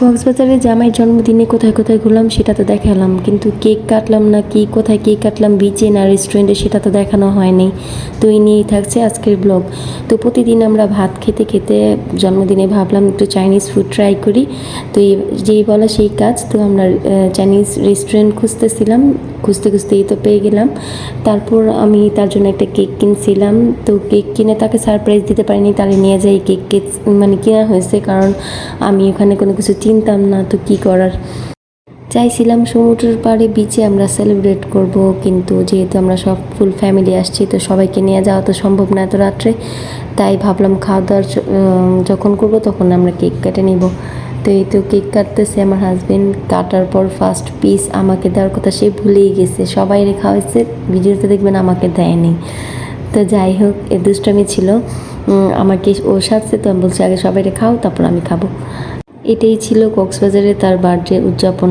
কক্সবাজারে জামাইয়ের জন্মদিনে কোথায় কোথায় ঘুরলাম সেটা তো দেখালাম, কিন্তু কেক কাটলাম না কি, কোথায় কেক কাটলাম, বিচে না রেস্টুরেন্টে, সেটা তো দেখানো হয়নি। তো এই নিয়েই থাকছে আজকের ব্লগ। তো প্রতিদিন আমরা ভাত খেতে খেতে জন্মদিনে ভাবলাম একটু চাইনিজ ফুড ট্রাই করি। তো যেই বলা সেই কাজ, তো আমরা চাইনিজ রেস্টুরেন্ট খুঁজতেছিলাম, খুঁজতে খুঁজতেই তো পেয়ে গেলাম। তারপর আমি তার জন্য একটা কেক কিনছিলাম। তো কেক কিনে তাকে সারপ্রাইজ দিতে পারিনি, তাহলে নিয়ে যাই কেক মানে কেনা হয়েছে, কারণ আমি ওখানে কোনো কিছু চিনতাম না, তো কি করার। চাইছিলাম সমুদ্রের পাড়ে বিচে আমরা সেলিব্রেট করব, কিন্তু যেহেতু আমরা সব ফুল ফ্যামিলি আসছি, তো সবাইকে নিয়ে যাওয়া তো সম্ভব না এত রাত্রে। তাই ভাবলাম খাওয়া দাওয়ার যখন করব তখন আমরা কেক কেটে নিব। তো এই তো কেক কাটতেছে আমার হাজবেন্ড। কাটার পর ফার্স্ট পিস আমাকে দেওয়ার কথা সে ভুলেই গেছে, সবাই রেখা হয়েছে, ভিডিওতে দেখবেন আমাকে দেয়নি। তো যাই হোক, এ দুষ্টামি ছিল। আমাকে ও সাজছে, তো আমি বলছি আগে সবাই খাও তারপর আমি খাবো। এটাই ছিল কক্সবাজারে তার বার্থডে উদযাপন।